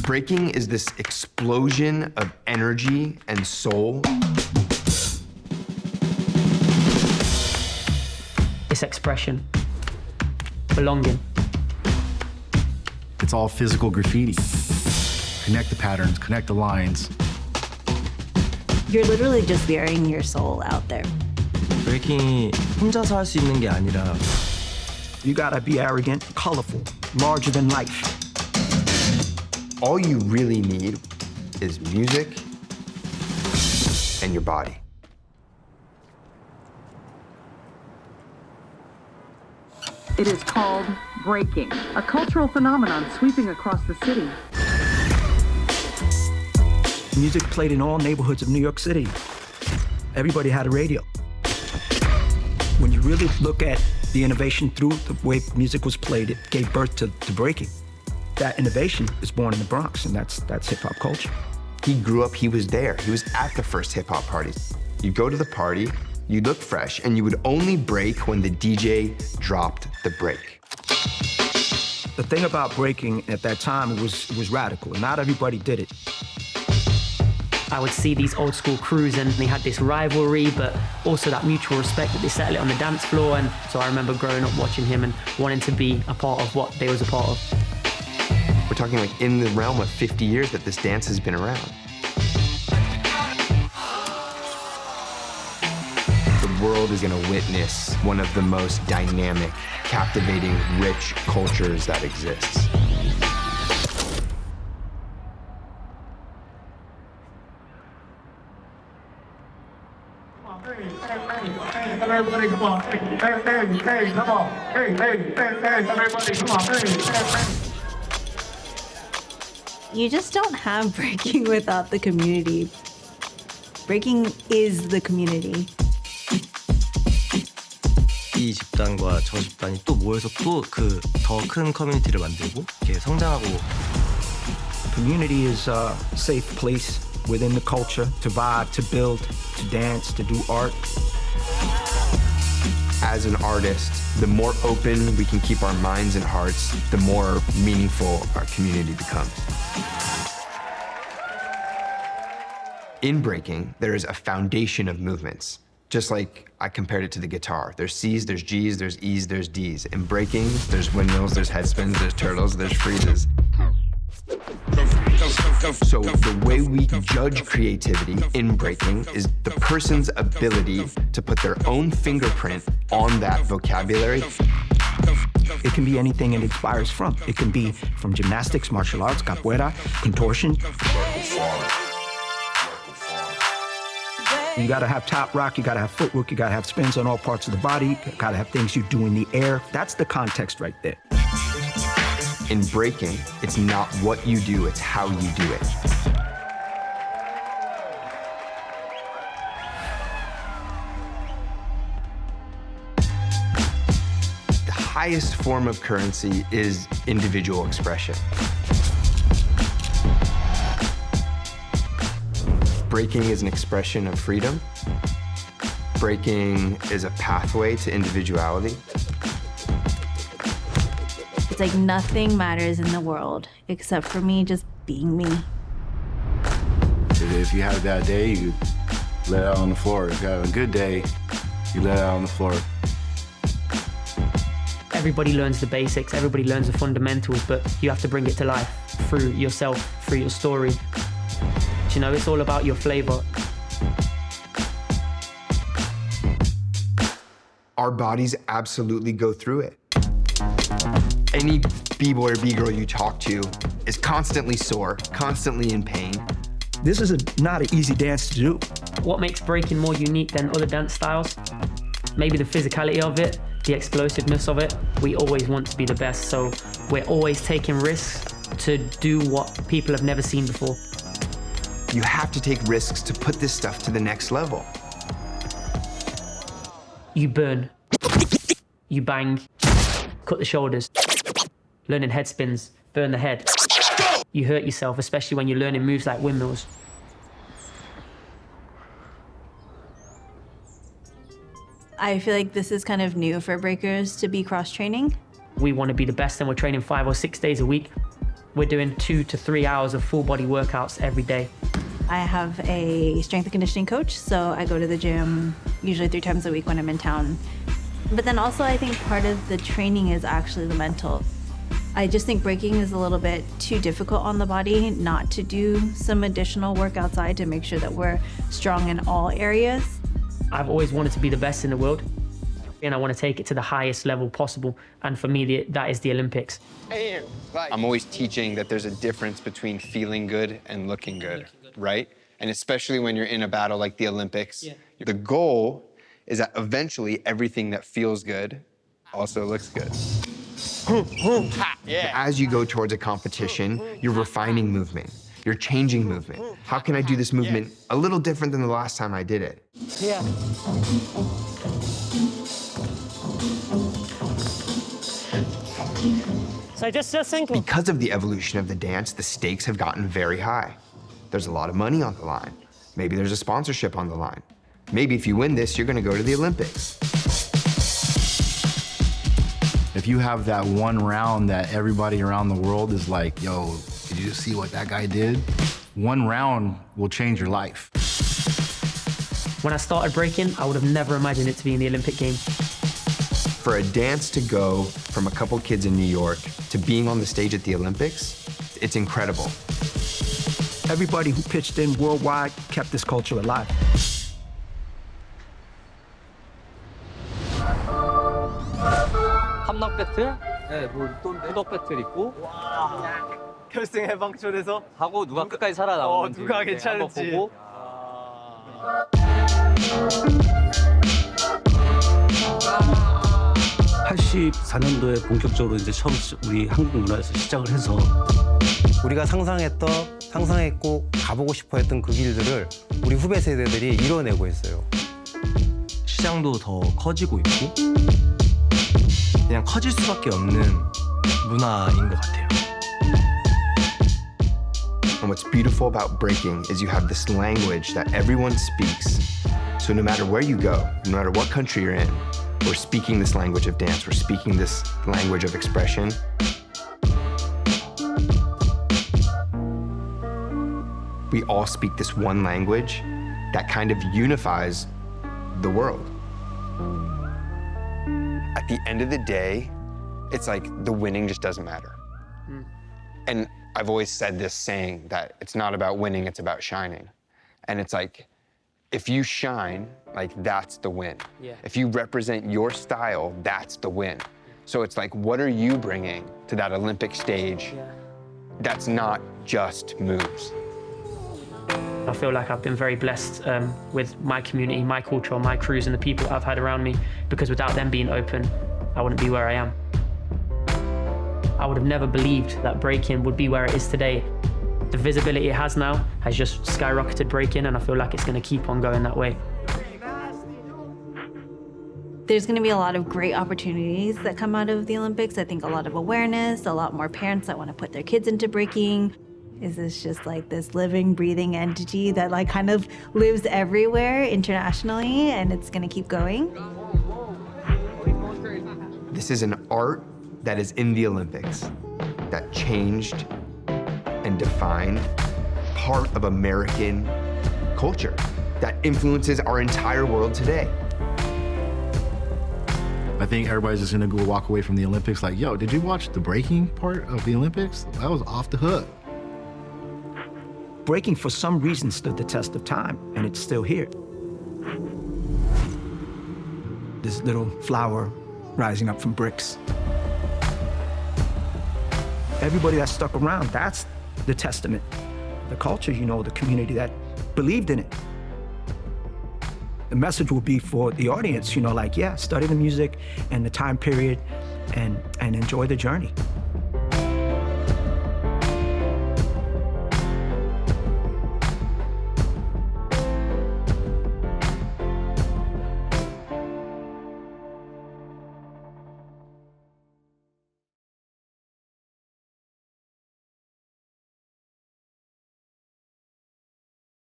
Breaking is this explosion of energy and soul. It's expression, belonging. It's all physical graffiti. Connect the patterns, connect the lines. You're literally just burying your soul out there. 브레이킹이 혼자서 할 수 있는 게 아니라 You gotta be arrogant, colorful, larger than life. All you really need is music and your body. It is called breaking, a cultural phenomenon sweeping across the city. Music played in all neighborhoods of New York City. Everybody had a radio. When you really look at the innovation through the way music was played, it gave birth to breaking. That innovation is born in the Bronx, and that's hip-hop culture. He grew up, he was there. He was at the first hip-hop parties. You'd go to the party, you'd look fresh, and you would only break when the DJ dropped the break. The thing about breaking at that time was radical, and not everybody did it. I would see these old school crews and they had this rivalry, but also that mutual respect that they settled it on the dance floor. And so I remember growing up watching him and wanting to be a part of what they was a part of. We're talking like in the realm of 50 years that this dance has been around. The world is gonna witness one of the most dynamic, captivating, rich cultures that exists. Everybody come on, hey, come on, hey, everybody come on, hey. You just don't have breaking without the community. Breaking is the community. 이 집단과 저 집단이 또 모여서 또 그 더 큰 커뮤니티를 만들고 이렇게 성장하고. Community is a safe place within the culture to vibe, to build, to dance, to do art. As an artist, the more open we can keep our minds and hearts, the more meaningful our community becomes. In breaking, there is a foundation of movements. Just like I compared it to the guitar. There's C's, there's G's, there's E's, there's D's. In breaking, there's windmills, there's headspins, there's turtles, there's freezes. So the way we judge creativity in breaking is the person's ability to put their own fingerprint on that vocabulary. It can be anything it inspires from. It can be from gymnastics, martial arts, capoeira, contortion. You gotta have top rock, you gotta have footwork, you gotta have spins on all parts of the body, you gotta have things you do in the air. That's the context right there. In breaking, it's not what you do, it's how you do it. The highest form of currency is individual expression. Breaking is an expression of freedom. Breaking is a pathway to individuality. It's like nothing matters in the world except for me just being me. If you have a bad day, you let it out on the floor. If you have a good day, you let it out on the floor. Everybody learns the basics, everybody learns the fundamentals, but you have to bring it to life through yourself, through your story. You know, it's all about your flavor. Our bodies absolutely go through it. Any B-boy or B-girl you talk to is constantly sore, constantly in pain. This is not an easy dance to do. What makes breaking more unique than other dance styles? Maybe the physicality of it, the explosiveness of it. We always want to be the best, so we're always taking risks to do what people have never seen before. You have to take risks to put this stuff to the next level. You burn, you bang, cut the shoulders, learning head spins, burn the head. You hurt yourself, especially when you're learning moves like windmills. I feel like this is kind of new for breakers to be cross-training. We want to be the best and we're training 5 or 6 days a week. We're doing 2 to 3 hours of full body workouts every day. I have a strength and conditioning coach, so I go to the gym usually 3 times a week when I'm in town. But then also I think part of the training is actually the mental. I just think breaking is a little bit too difficult on the body not to do some additional work outside to make sure that we're strong in all areas. I've always wanted to be the best in the world, and I want to take it to the highest level possible. And for me, that is the Olympics. I'm always teaching that there's a difference between feeling good and looking good, right? And especially when you're in a battle like the Olympics, the goal is that eventually everything that feels good also looks good. As you go towards a competition, you're refining movement. You're changing movement. How can I do this movement a little different than the last time I did it? Yeah. So just think. Because of the evolution of the dance, the stakes have gotten very high. There's a lot of money on the line. Maybe there's a sponsorship on the line. Maybe if you win this, you're gonna go to the Olympics. If you have that one round that everybody around the world is like, yo, did you see what that guy did? One round will change your life. When I started breaking, I would have never imagined it to be in the Olympic Games. For a dance to go from a couple kids in New York to being on the stage at the Olympics, it's incredible. Everybody who pitched in worldwide kept this culture alive. 함락 배틀? 네, 뭐 후덕 배틀 있고. 결승 해방촌에서 하고 누가 끝까지 살아남는지 누가 괜찮은지 한번 보고. 84년도에 본격적으로 이제 처음 우리 한국 문화에서 시작을 해서 우리가 상상했고 가보고 싶어 했던 그 길들을 우리 후배 세대들이 이뤄내고 있어요. 시장도 더 커지고 있고 그냥 커질 수밖에 없는 문화인 것 같아요. And what's beautiful about breaking is you have this language that everyone speaks. So no matter where you go, no matter what country you're in, we're speaking this language of dance, we're speaking this language of expression. We all speak this one language that kind of unifies the world. At the end of the day, it's like the winning just doesn't matter. And I've always said this saying that it's not about winning, it's about shining. And it's like, if you shine, like that's the win. Yeah. If you represent your style, that's the win. So it's like, what are you bringing to that Olympic stage that's not just moves? I feel like I've been very blessed with my community, my culture, my crews, and the people I've had around me, because without them being open, I wouldn't be where I am. I would have never believed that breaking would be where it is today. The visibility it has now has just skyrocketed breaking, and I feel like it's going to keep on going that way. There's going to be a lot of great opportunities that come out of the Olympics. I think a lot of awareness, a lot more parents that want to put their kids into breaking. Is this just like this living, breathing entity that like kind of lives everywhere internationally, and it's going to keep going? This is an art that is in the Olympics that changed and defined part of American culture that influences our entire world today. I think everybody's just gonna go walk away from the Olympics like, yo, did you watch the breaking part of the Olympics? That was off the hook. Breaking, for some reason, stood the test of time, and it's still here. This little flower rising up from bricks. Everybody that stuck around, that's the testament. The culture, you know, the community that believed in it. The message will be for the audience, you know, like, yeah, study the music and the time period and enjoy the journey.